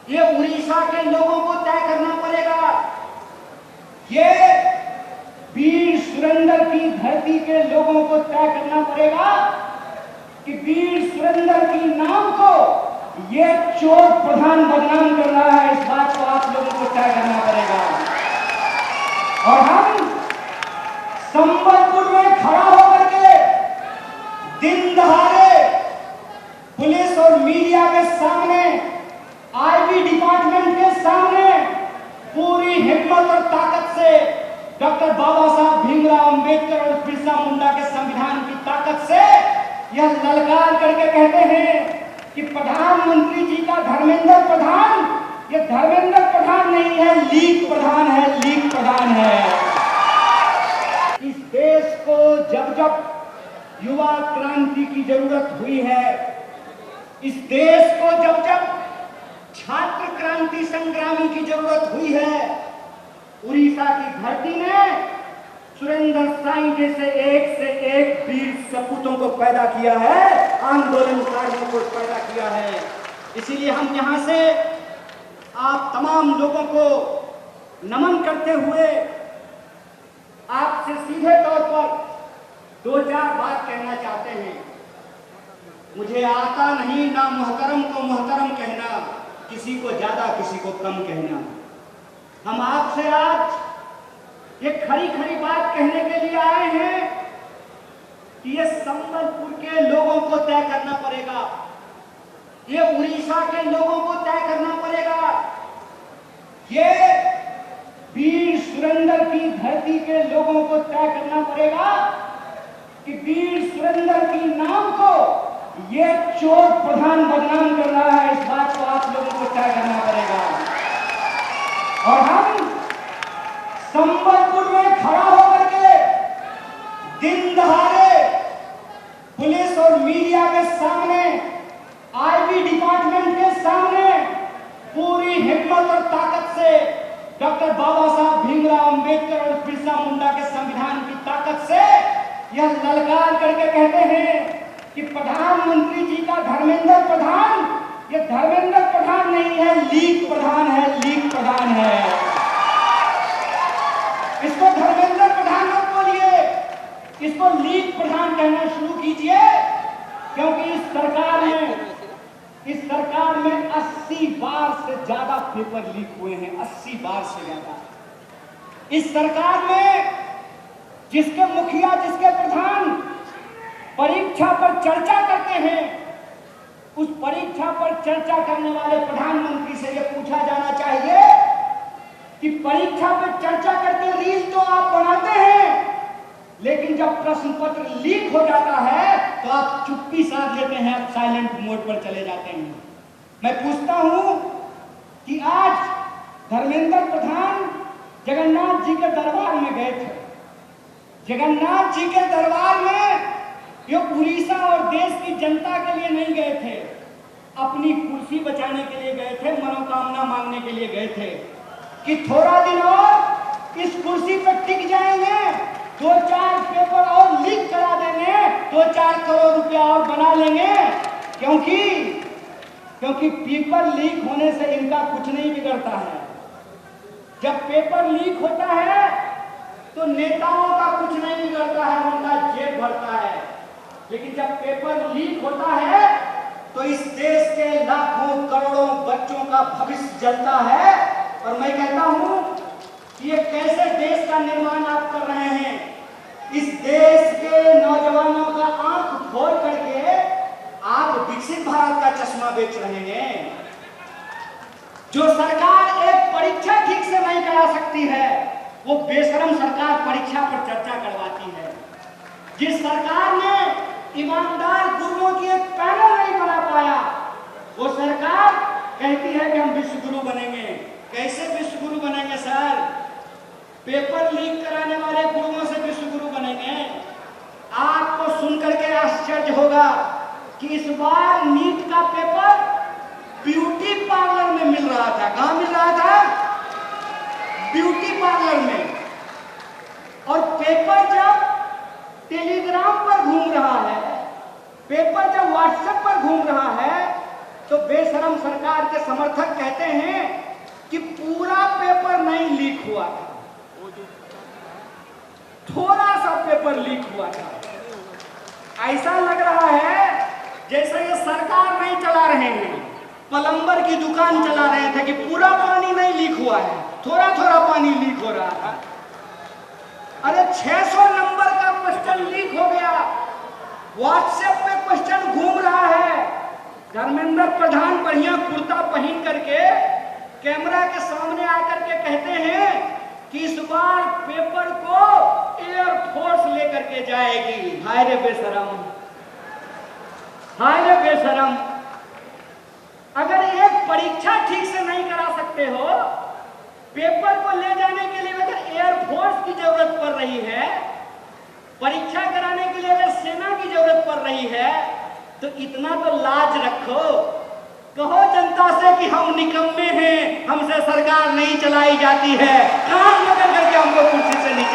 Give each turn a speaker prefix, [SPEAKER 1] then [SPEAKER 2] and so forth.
[SPEAKER 1] ये उड़ीसा के लोगों को तय करना पड़ेगा। ये वीर सुरेंद्र की धरती के लोगों को तय करना पड़ेगा कि वीर सुरेंद्र की नाम को ये चोर प्रधान बदनाम कर रहा है। इस बात को आप लोगों को तय करना पड़ेगा। और हम संबलपुर में खड़ा होकर के दिन दहाड़े पुलिस और मीडिया के सामने, आईबी डिपार्टमेंट के सामने पूरी हिम्मत और ताकत से डॉक्टर बाबा साहब भीमराव अंबेडकर और बिरसा मुंडा के संविधान की ताकत से यह ललकार करके कहते हैं कि प्रधानमंत्री जी का धर्मेंद्र प्रधान, ये धर्मेंद्र प्रधान नहीं है, लीग प्रधान है, लीग प्रधान है। इस देश को जब जब युवा क्रांति की जरूरत हुई है, इस देश को जब जब छात्र क्रांति संग्रामी की जरूरत हुई है, उड़ीसा की धरती ने सुरेंद्र साईं जैसे एक से एक वीर सपूतों को पैदा किया है, आंदोलनकारियों को पैदा किया है। इसीलिए हम यहां से आप तमाम लोगों को नमन करते हुए आपसे सीधे तौर पर दो चार बात कहना चाहते हैं। मुझे आता नहीं ना मुहतरम को मुहतरम कहना, किसी को ज्यादा किसी को कम कहना। हम आपसे आज ये खरी खरी बात कहने के लिए आए हैं कि ये संबलपुर के लोगों को तय करना पड़ेगा, ये उड़ीसा के लोगों को तय करना पड़ेगा। ये वीर सुरेंद्र की धरती के लोगों को तय करना पड़ेगा कि वीर सुरेंद्र की नाम को ये चोर प्रधान बदनाम कर रहा है। इस बात को आप लोगों को तय करना पड़ेगा। और हम संबलपुर में खड़ा होकर के दिन दहाड़े पुलिस और मीडिया के सामने, आईबी डिपार्टमेंट के सामने पूरी हिम्मत और ताकत से डॉक्टर बाबा साहब भीमराव अंबेडकर और बिरसा मुंडा के संविधान की ताकत से यह ललकार करके कहते हैं कि प्रधानमंत्री जी का धर्मेंद्र प्रधान, ये धर्मेंद्र प्रधान नहीं है, लीग प्रधान है, लीग प्रधान है। इसको धर्मेंद्र प्रधान मत बोलिए, इसको लीग प्रधान कहना शुरू कीजिए, क्योंकि इस सरकार में 80 बार से ज्यादा पेपर लीक हुए हैं, 80 बार से ज्यादा। इस सरकार में जिसके मुखिया, जिसके प्रधान परीक्षा पर चर्चा करते हैं, उस परीक्षा पर चर्चा करने वाले प्रधानमंत्री से यह पूछा जाना चाहिए कि परीक्षा पर चर्चा करके रील तो आप बनाते हैं, लेकिन जब प्रश्न पत्र लीक हो जाता है तो आप चुप्पी साध लेते हैं, आप साइलेंट मोड पर चले जाते हैं। मैं पूछता हूं कि आज धर्मेंद्र प्रधान जगन्नाथ जी के दरबार में गए थे। जगन्नाथ जी के दरबार में ये उड़ीसा और देश की जनता के लिए नहीं गए थे, अपनी कुर्सी बचाने के लिए गए थे, मनोकामना मांगने के लिए गए थे कि थोड़ा दिन और इस कुर्सी पर टिक जाएंगे, 2-4 पेपर और लीक करा देंगे, 2-4 करोड़ रुपया और बना लेंगे, क्योंकि पेपर लीक होने से इनका कुछ नहीं बिगड़ता है। जब पेपर लीक होता है तो नेताओं का कुछ नहीं बिगड़ता है, उनका जेब भरता है, लेकिन जब पेपर लीक होता है तो इस देश के लाखों करोड़ों बच्चों का भविष्य जलता है। और मैं कहता हूं कि ये कैसे देश का निर्माण आप कर रहे हैं। इस देश के नौजवानों का आंख खोल करके आप विकसित भारत का चश्मा बेच रहे हैं। जो सरकार एक परीक्षा ठीक से नहीं करा सकती है, वो बेशरम सरकार परीक्षा पर चर्चा करवाती है। जिस सरकार ने ईमानदार गुरुओं की एक पैनल नहीं बना पाया, वो सरकार कहती है कि हम विश्व गुरु बनेंगे। कैसे विश्व गुरु बनेंगे सर? पेपर लीक कराने वाले गुरुओं से विश्व गुरु बनेंगे? आपको सुनकर के आश्चर्य होगा कि इस बार नीट का पेपर ब्यूटी पार्लर में मिल रहा था। कहां मिल रहा था? ब्यूटी पार्लर में। और पेपर जब टेलीग्राम पर घूम रहा है, पेपर जब व्हाट्सएप पर घूम रहा है, तो बेशरम सरकार के समर्थक कहते हैं
[SPEAKER 2] हुआ था, थोड़ा सा पेपर लीक हुआ था। ऐसा लग रहा है जैसे ये सरकार नहीं चला रहे हैं, प्लम्बर की दुकान चला रहे थे कि पूरा पानी नहीं लीक हुआ है, थोड़ा थोड़ा पानी लीक हो रहा था। अरे 600 नंबर का क्वेश्चन लीक हो गया, व्हाट्सएप पे क्वेश्चन घूम रहा है। धर्मेंद्र प्रधान बढ़िया कुर्ता पहन करके कैमरा के सामने आकर के कहते हैं कि इस बार पेपर को एयरफोर्स लेकर के जाएगी। हाय रे बेशरम, हाय रे बेशरम। अगर एक परीक्षा ठीक से नहीं करा सकते हो, पेपर को ले जाने के लिए अगर एयरफोर्स की जरूरत पड़ रही है, परीक्षा कराने के लिए अगर सेना की जरूरत पड़ रही है, तो इतना तो लाज रखो। कहो जनता से कि हम निकम्मे हैं, हमसे सरकार नहीं चलाई जाती है। काम